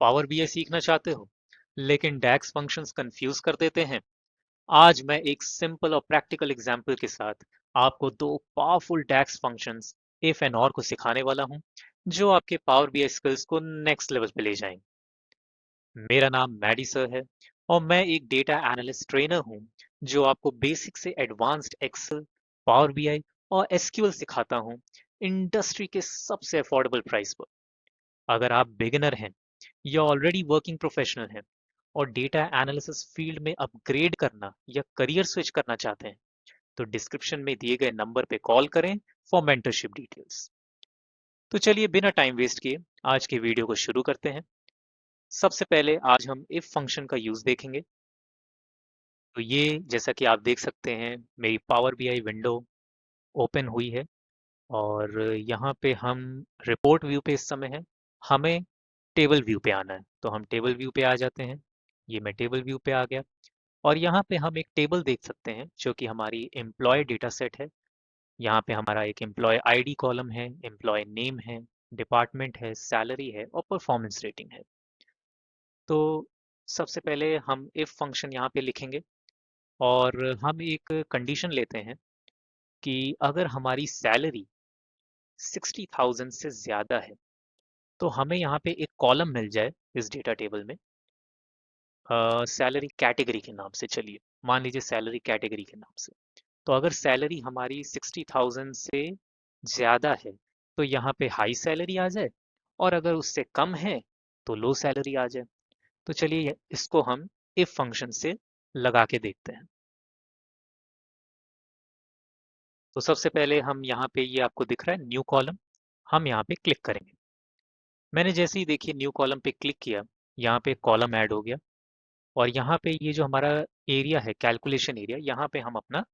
Power BI सीखना चाहते हो लेकिन डैक्स फंक्शंस कंफ्यूज कर देते हैं। आज मैं एक सिंपल और प्रैक्टिकल एग्जांपल के साथ आपको दो powerful DAX functions IF and OR को सिखाने वाला हूं जो आपके पावर बीआई स्किल्स को नेक्स्ट लेवल पे ले जाएंगे। मेरा नाम मैडी सर है और मैं एक डेटा एनालिस्ट ट्रेनर हूं जो आपको बेसिक से एडवांस्ड एक्सेल, पावर बीआई और एसक्यूएल सिखाता हूं इंडस्ट्री के सबसे अफोर्डेबल प्राइस पर। अगर आप बिगिनर हैं या ऑलरेडी वर्किंग प्रोफेशनल हैं और डेटा एनालिसिस फील्ड में अपग्रेड करना या करियर स्विच करना चाहते हैं तो डिस्क्रिप्शन में दिए गए नंबर पे कॉल करें फॉर मेंटरशिप डिटेल्स। तो चलिए बिना टाइम वेस्ट किए आज के वीडियो को शुरू करते हैं। सबसे पहले आज हम इफ फंक्शन का यूज देखेंगे। तो ये जैसा कि आप देख सकते हैं मेरी पावर बीआई विंडो ओपन हुई है और यहाँ पे हम रिपोर्ट व्यू पे इस समय है। हमें टेबल व्यू पे आना है तो हम टेबल व्यू पे आ जाते हैं। ये मैं टेबल व्यू पे आ गया और यहाँ पे हम एक टेबल देख सकते हैं जो कि हमारी एम्प्लॉय डेटा सेट है। यहाँ पे हमारा एक एम्प्लॉय आईडी कॉलम है, एम्प्लॉय नेम है, डिपार्टमेंट है, सैलरी है और परफॉर्मेंस रेटिंग है। तो सबसे पहले हम इफ फंक्शन यहाँ पे लिखेंगे और हम एक कंडीशन लेते हैं कि अगर हमारी सैलरी 60,000 से ज़्यादा है तो हमें यहाँ पे एक कॉलम मिल जाए इस डेटा टेबल में सैलरी कैटेगरी के नाम से। चलिए मान लीजिए सैलरी कैटेगरी के नाम से। तो अगर सैलरी हमारी 60,000 से ज़्यादा है तो यहाँ पे हाई सैलरी आ जाए और अगर उससे कम है तो लो सैलरी आ जाए। तो चलिए इसको हम इफ फंक्शन से लगा के देखते हैं। तो सबसे पहले हम यहाँ पे ये आपको दिख रहा है न्यू कॉलम, हम यहाँ पे क्लिक करेंगे। मैंने जैसे ही देखिए न्यू कॉलम पे क्लिक किया, यहाँ पे कॉलम ऐड हो गया और यहाँ पे ये जो हमारा एरिया है कैलकुलेशन एरिया, यहाँ पे हम अपना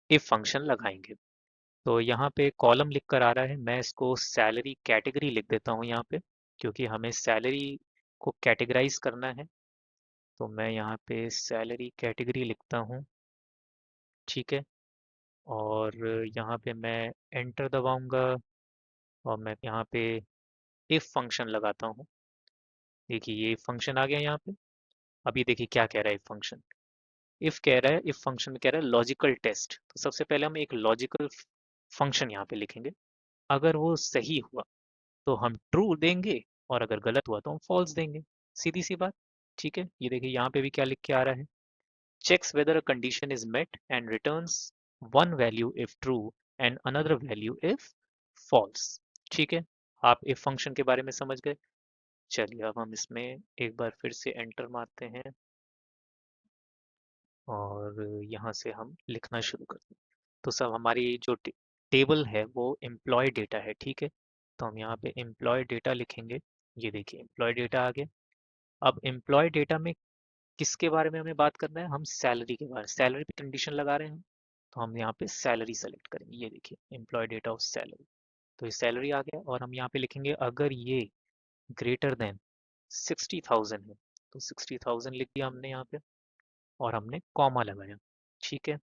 इफ फंक्शन लगाएंगे। तो यहाँ पे कॉलम लिख कर आ रहा है, मैं इसको सैलरी कैटेगरी लिख देता हूँ यहाँ पे क्योंकि हमें सैलरी को कैटेगराइज करना है। तो मैं यहाँ पे सैलरी कैटेगरी लिखता हूँ, ठीक है। और यहाँ पे मैं एंटर दबाऊंगा और मैं यहाँ पे इफ फंक्शन लगाता हूँ। देखिए ये इफ फंक्शन आ गया यहाँ पे। अब ये देखिए क्या कह रहा है इफ फंक्शन। इफ कह रहा है, इफ फंक्शन में कह रहा है लॉजिकल टेस्ट। तो सबसे पहले हम एक लॉजिकल फंक्शन यहाँ पे लिखेंगे। अगर वो सही हुआ तो हम ट्रू देंगे और अगर गलत हुआ तो हम फॉल्स देंगे। सीधी सी बात, ठीक है। ये देखिए यहाँ पे भी क्या लिख के आ रहा है, checks whether a condition is met and returns one value if true and another value if false। ठीक है, आप if फंक्शन के बारे में समझ गए। चलिए अब हम इसमें एक बार फिर से एंटर मारते हैं और यहाँ से हम लिखना शुरू करते हैं। तो सब हमारी जो टेबल है वो एम्प्लॉय डेटा है, ठीक है। तो हम यहाँ पे एम्प्लॉय डेटा लिखेंगे। ये देखिए एम्प्लॉय डेटा आ गया। अब एम्प्लॉय डेटा में किसके बारे में हमें बात करना है, हम सैलरी के बारे में, सैलरी पे कंडीशन लगा रहे हैं। तो हम यहाँ पे सैलरी सेलेक्ट करेंगे। ये देखिए एम्प्लॉय डेटा ऑफ सैलरी। तो ये सैलरी आ गया और हम यहाँ पे लिखेंगे अगर ये ग्रेटर देन 60,000 है। तो 60,000 लिख दिया हमने यहाँ पे और हमने कॉमा लगाया, ठीक है।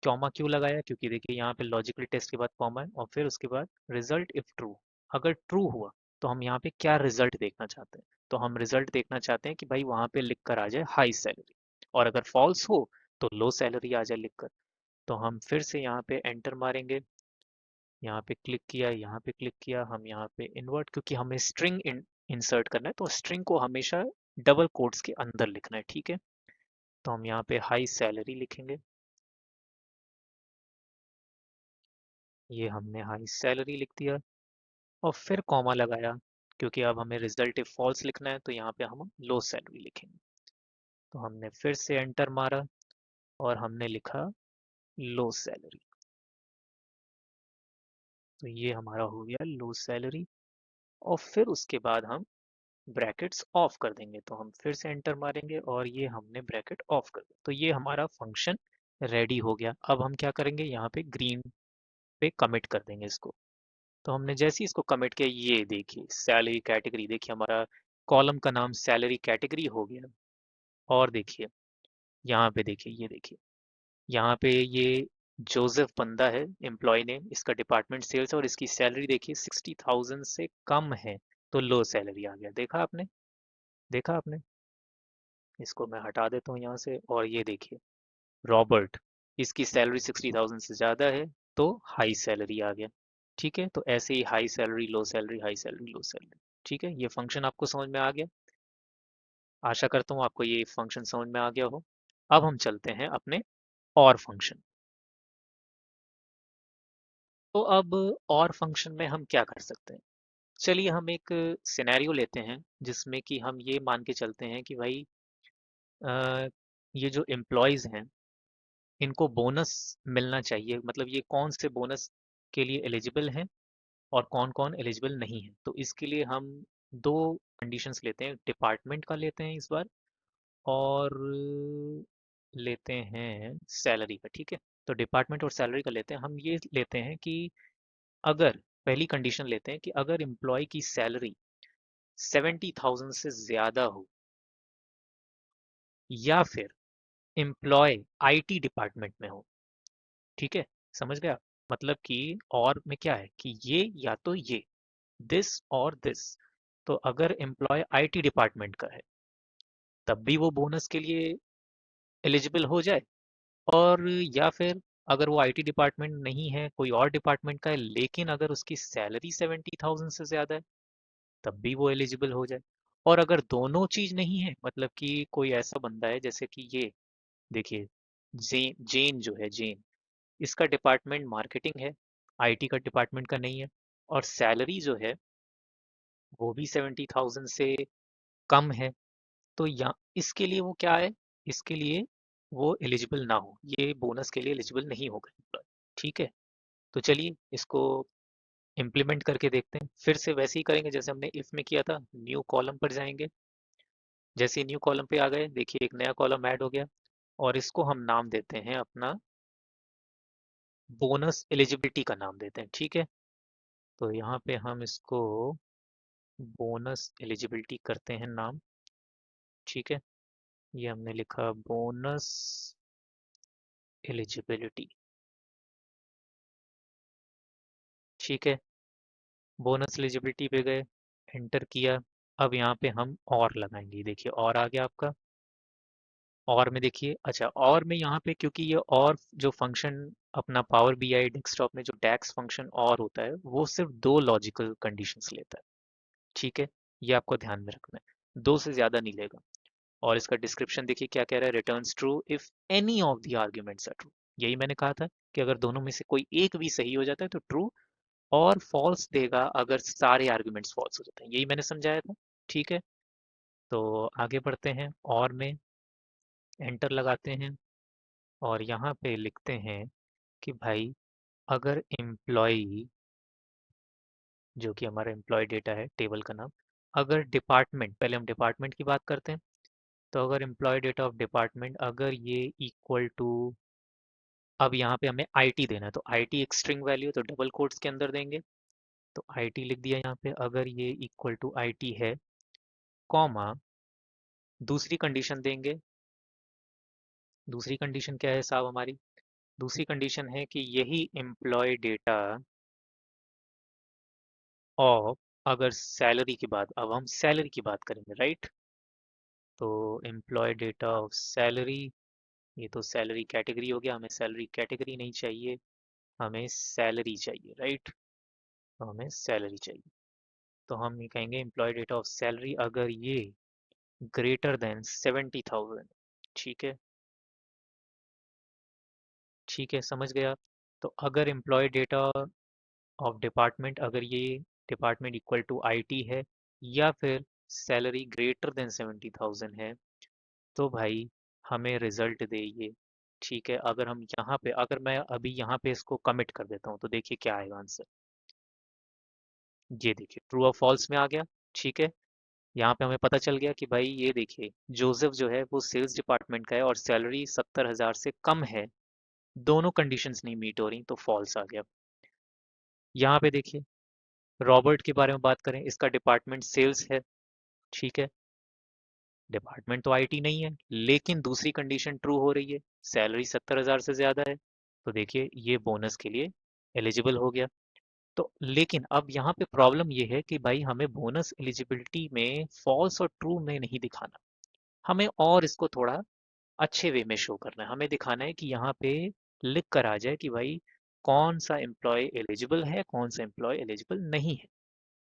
कॉमा क्यों लगाया, क्योंकि देखिए यहाँ पे लॉजिकल टेस्ट के बाद कॉमा है और फिर उसके बाद रिजल्ट इफ ट्रू। अगर ट्रू हुआ तो हम यहाँ पे क्या रिजल्ट देखना चाहते हैं, तो हम रिजल्ट देखना चाहते हैं कि भाई वहाँ पे लिख कर आ जाए हाई सैलरी और अगर फॉल्स हो तो लो सैलरी आ जाए लिख कर। तो हम फिर से यहाँ पे एंटर मारेंगे। यहाँ पे क्लिक किया, यहाँ पे क्लिक किया, हम यहाँ पे इन्वर्ट, क्योंकि हमें स्ट्रिंग इंसर्ट करना है तो स्ट्रिंग को हमेशा डबल कोट्स के अंदर लिखना है, ठीक है। तो हम यहाँ पे हाई सैलरी लिखेंगे। ये हमने हाई सैलरी लिख दिया और फिर कॉमा लगाया क्योंकि अब हमें रिजल्ट इफ फॉल्स लिखना है तो यहाँ पे हम लो सैलरी लिखेंगे। तो हमने फिर से एंटर मारा और हमने लिखा लो सैलरी। तो ये हमारा हो गया लो सैलरी और फिर उसके बाद हम ब्रैकेट्स ऑफ कर देंगे। तो हम फिर से एंटर मारेंगे और ये हमने ब्रैकेट ऑफ कर दिया। तो ये हमारा फंक्शन रेडी हो गया। अब हम क्या करेंगे, यहाँ पे ग्रीन पे कमिट कर देंगे इसको। तो हमने जैसे ही इसको कमिट किया, ये देखिए सैलरी कैटेगरी, देखिए हमारा कॉलम का नाम सैलरी कैटेगरी हो गया। और देखिए यहाँ पे देखिए, ये देखिए यहाँ पे ये जोसेफ बंदा है एम्प्लॉय नेम, इसका डिपार्टमेंट सेल्स है और इसकी सैलरी देखिए 60,000 से कम है। तो लो सैलरी आ गया। देखा आपने? देखा आपने? इसको मैं हटा देता हूँ यहाँ से, और ये देखिए, रॉबर्ट, इसकी सैलरी 60,000 से ज़्यादा है, तो हाई सैलरी आ गया। ठीक है, तो ऐसे ही high salary low salary, high salary low salary. ठीक है, ये फंक्शन आपको समझ में आ गया। आशा करता हूँ आपको ये फंक्शन समझ में आ गया हो। अब हम चलते हैं अपने और फंक्शन। तो अब और फंक्शन में हम क्या कर सकते हैं? चलिए हम एक सिनेरियो लेते हैं जिसमें कि हम ये मान के चलते हैं कि भाई ये जो एम्प्लॉयज़ हैं, इनको बोनस मिलना चाहिए। मतलब ये कौन से बोनस के लिए एलिजिबल हैं और कौन कौन एलिजिबल नहीं है। तो इसके लिए हम दो कंडीशंस लेते हैं, डिपार्टमेंट का लेते हैं इस बार, और लेते हैं सैलरी का। ठीक है, तो डिपार्टमेंट और सैलरी का लेते हैं। हम ये लेते हैं कि अगर, पहली कंडीशन लेते हैं कि अगर एम्प्लॉय की सैलरी 70,000 से ज़्यादा हो, या फिर एम्प्लॉय आईटी डिपार्टमेंट में हो। ठीक है, समझ गया? मतलब कि और में क्या है कि ये या तो ये, दिस और दिस। तो अगर एम्प्लॉय आईटी डिपार्टमेंट का है, तब भी वो बोनस के लिए एलिजिबल हो जाए। और या फिर अगर वो आईटी डिपार्टमेंट नहीं है, कोई और डिपार्टमेंट का है, लेकिन अगर उसकी सैलरी 70,000 से ज़्यादा है, तब भी वो एलिजिबल हो जाए। और अगर दोनों चीज़ नहीं है, मतलब कि कोई ऐसा बंदा है जैसे कि ये देखिए, जेन जेन जो है, जेन, इसका डिपार्टमेंट मार्केटिंग है, आईटी का डिपार्टमेंट का नहीं है, और सैलरी जो है वो भी 70,000 से कम है। तो या इसके लिए वो क्या है, इसके लिए वो एलिजिबल ना हो, ये बोनस के लिए एलिजिबल नहीं होगा employee। ठीक है, तो चलिए इसको इम्प्लीमेंट करके देखते हैं। फिर से वैसे ही करेंगे जैसे हमने इफ में किया था। न्यू कॉलम पर जाएंगे। जैसे ही न्यू कॉलम पे आ गए, देखिए एक नया कॉलम ऐड हो गया, और इसको हम नाम देते हैं अपना बोनस एलिजिबिलिटी का नाम देते हैं। ठीक है, तो यहाँ पे हम इसको बोनस एलिजिबिलिटी करते हैं नाम। ठीक है, ये हमने लिखा बोनस एलिजिबिलिटी। ठीक है, बोनस एलिजिबिलिटी पे गए, एंटर किया। अब यहाँ पे हम और लगाएंगे। देखिए और आ गया आपका। और में देखिए, अच्छा, और में यहाँ पे क्योंकि ये और जो फंक्शन अपना पावर बीआई डेस्कटॉप में जो डैक्स फंक्शन और होता है, वो सिर्फ दो लॉजिकल कंडीशंस लेता है। ठीक है, ये आपको ध्यान में रखना है, दो से ज्यादा नहीं लेगा। और इसका डिस्क्रिप्शन देखिए क्या कह रहा है, returns true if any of the arguments are true. यही मैंने कहा था कि अगर दोनों में से कोई एक भी सही हो जाता है तो ट्रू, और फॉल्स देगा अगर सारे आर्ग्यूमेंट्स फॉल्स हो जाते हैं। यही मैंने समझाया था। ठीक है, तो आगे बढ़ते हैं। और में एंटर लगाते हैं, और यहाँ पे लिखते हैं कि भाई अगर एम्प्लॉय, जो कि हमारा एम्प्लॉय डेटा है टेबल का नाम, अगर डिपार्टमेंट, पहले हम डिपार्टमेंट की बात करते हैं, तो अगर एम्प्लॉय डेटा ऑफ डिपार्टमेंट अगर ये इक्वल टू, अब यहाँ पे हमें आईटी देना है, तो आईटी एक स्ट्रिंग वैल्यू, तो डबल कोट्स के अंदर देंगे। तो आईटी लिख दिया यहाँ पे, अगर ये इक्वल टू आईटी है, कॉमा, दूसरी कंडीशन देंगे। दूसरी कंडीशन क्या है साहब हमारी? दूसरी कंडीशन है कि यही एम्प्लॉय डेटा ऑफ, अगर सैलरी की बात, अब हम सैलरी की बात करेंगे, राइट? तो एम्प्लॉय डेटा ऑफ सैलरी, ये तो सैलरी कैटेगरी हो गया, हमें सैलरी कैटेगरी नहीं चाहिए, हमें सैलरी चाहिए, राइट? तो हमें सैलरी चाहिए। तो हम ये कहेंगे एम्प्लॉय डेटा ऑफ सैलरी अगर ये ग्रेटर देन 70,000। ठीक है, ठीक है, समझ गया। तो अगर एम्प्लॉय डेटा ऑफ डिपार्टमेंट, अगर ये डिपार्टमेंट इक्वल टू आईटी है, या फिर सैलरी ग्रेटर देन 70,000 है, तो भाई हमें रिजल्ट दे ये। ठीक है, अगर हम यहाँ पे, अगर मैं अभी यहाँ पे इसको कमिट कर देता हूँ, तो देखिए क्या आएगा आंसर। ये देखिए ट्रू और फॉल्स में आ गया। ठीक है, यहाँ पे हमें पता चल गया कि भाई ये देखिए, जोसेफ जो है वो सेल्स डिपार्टमेंट का है और सैलरी 70,000 से कम है। दोनों कंडीशंस नहीं मीट हो रही, तो फॉल्स आ गया। यहाँ पे देखिए, रॉबर्ट के बारे में बात करें, इसका डिपार्टमेंट सेल्स है। ठीक है, डिपार्टमेंट तो आईटी नहीं है, लेकिन दूसरी कंडीशन ट्रू हो रही है, सैलरी 70,000 से ज्यादा है। तो देखिए ये बोनस के लिए एलिजिबल हो गया। तो लेकिन अब यहाँ पे प्रॉब्लम ये है कि भाई हमें बोनस एलिजिबिलिटी में फॉल्स और ट्रू में नहीं दिखाना, हमें और इसको थोड़ा अच्छे वे में शो करना है। हमें दिखाना है कि यहाँ पे लिख कर आ जाए कि भाई कौन सा एम्प्लॉय एलिजिबल है, कौन सा एम्प्लॉय एलिजिबल नहीं है।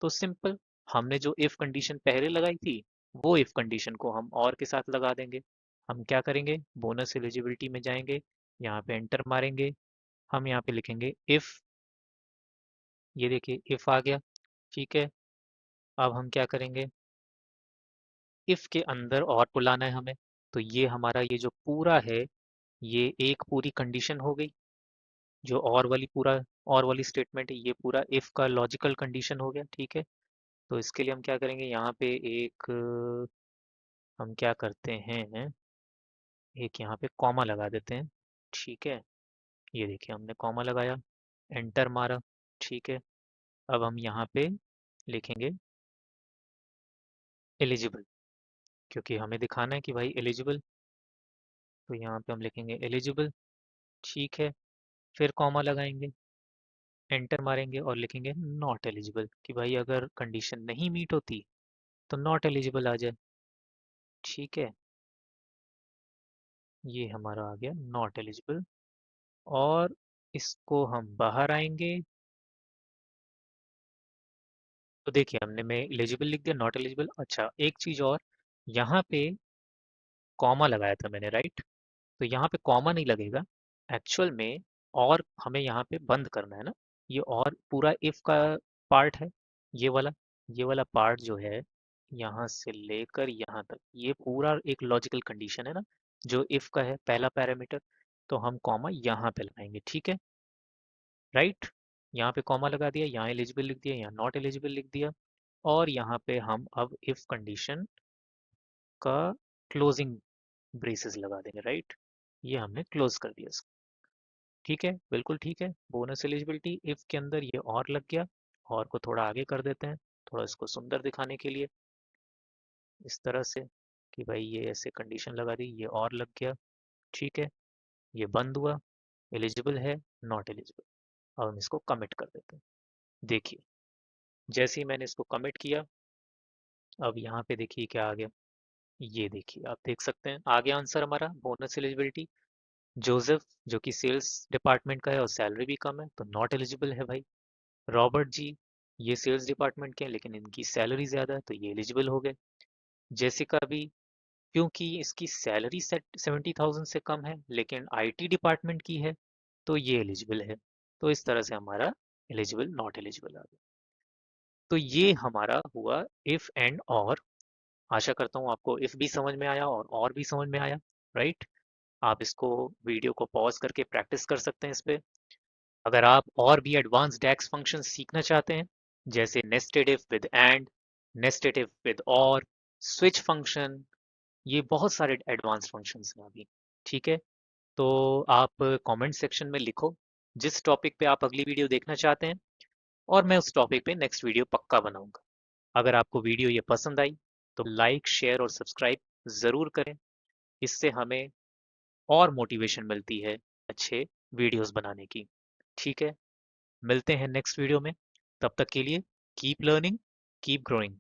तो सिंपल, हमने जो इफ कंडीशन पहले लगाई थी वो इफ कंडीशन को हम और के साथ लगा देंगे। हम क्या करेंगे, बोनस एलिजिबिलिटी में जाएंगे, यहाँ पे एंटर मारेंगे, हम यहाँ पे लिखेंगे इफ, ये देखिए इफ आ गया। ठीक है, अब हम क्या करेंगे, इफ के अंदर और को लाना है हमें। तो ये हमारा ये जो पूरा है, ये एक पूरी कंडीशन हो गई। जो और वाली पूरा, और वाली स्टेटमेंट है, ये पूरा इफ का लॉजिकल कंडीशन हो गया। ठीक है, तो इसके लिए हम क्या करेंगे, यहाँ पे एक हम क्या करते हैं, एक यहाँ पे कॉमा लगा देते हैं। ठीक है, ये देखिए हमने कॉमा लगाया, एंटर मारा। ठीक है, अब हम यहाँ पे लिखेंगे एलिजिबल, क्योंकि हमें दिखाना है कि भाई एलिजिबल, तो यहाँ पे हम लिखेंगे एलिजिबल। ठीक है, फिर कॉमा लगाएंगे, एंटर मारेंगे और लिखेंगे नॉट एलिजिबल, कि भाई अगर कंडीशन नहीं मीट होती तो नॉट एलिजिबल आ जाए। ठीक है, ये हमारा आ गया नॉट एलिजिबल। और इसको हम बाहर आएंगे, तो देखिए हमने में एलिजिबल लिख दिया, नॉट एलिजिबल। अच्छा एक चीज और, यहाँ पे कॉमा लगाया था मैंने, राइट? तो यहाँ पे कॉमा नहीं लगेगा एक्चुअल में, और हमें यहाँ पे बंद करना है ना। ये और पूरा इफ का पार्ट है, ये वाला, ये वाला पार्ट जो है, यहाँ से लेकर यहाँ तक ये पूरा एक लॉजिकल कंडीशन है ना, जो इफ का है पहला पैरामीटर। तो हम कॉमा यहाँ पे लगाएंगे, ठीक है, राइट? यहाँ पे कॉमा लगा दिया, यहाँ एलिजिबल लिख दिया, यहाँ नॉट एलिजिबल लिख दिया, और यहाँ पे हम अब इफ कंडीशन का क्लोजिंग ब्रेसेस लगा देंगे, राइट? ये हमने क्लोज कर दिया इसको। ठीक है, बिल्कुल ठीक है। बोनस एलिजिबिलिटी इफ के अंदर ये और लग गया, और को थोड़ा आगे कर देते हैं, थोड़ा इसको सुंदर दिखाने के लिए, इस तरह से कि भाई ये ऐसे कंडीशन लगा दी, ये और लग गया। ठीक है, ये बंद हुआ, एलिजिबल है, नॉट एलिजिबल। अब हम इसको कमिट कर देते हैं। देखिए जैसे ही मैंने इसको कमिट किया, अब यहाँ पे देखिए क्या आ गया, ये देखिए आप देख सकते हैं आ गया आंसर हमारा बोनस एलिजिबिलिटी। जोसेफ जो कि सेल्स डिपार्टमेंट का है और सैलरी भी कम है, तो नॉट एलिजिबल है भाई। रॉबर्ट जी, ये सेल्स डिपार्टमेंट के हैं लेकिन इनकी सैलरी ज़्यादा है, तो ये एलिजिबल हो गए। जेसिका भी, क्योंकि इसकी सैलरी 70,000 से कम है लेकिन आईटी डिपार्टमेंट की है, तो ये एलिजिबल है। तो इस तरह से हमारा एलिजिबल नॉट एलिजिबल आ गया। तो ये हमारा हुआ इफ एंड और। आशा करता हूँ आपको इफ भी समझ में आया और भी समझ में आया, राइट? आप इसको वीडियो को पॉज करके प्रैक्टिस कर सकते हैं इस पे। अगर आप और भी एडवांस डैक्स फंक्शन सीखना चाहते हैं, जैसे nested if with and, nested if with और, स्विच फंक्शन, ये बहुत सारे एडवांस फंक्शंस हैं अभी। ठीक है, तो आप कमेंट सेक्शन में लिखो जिस टॉपिक पे आप अगली वीडियो देखना चाहते हैं, और मैं उस टॉपिक पे नेक्स्ट वीडियो पक्का बनाऊंगा। अगर आपको वीडियो ये पसंद आई तो लाइक शेयर और सब्सक्राइब ज़रूर करें, इससे हमें और मोटिवेशन मिलती है अच्छे वीडियोस बनाने की। ठीक है, मिलते हैं नेक्स्ट वीडियो में, तब तक के लिए कीप लर्निंग, कीप ग्रोइंग।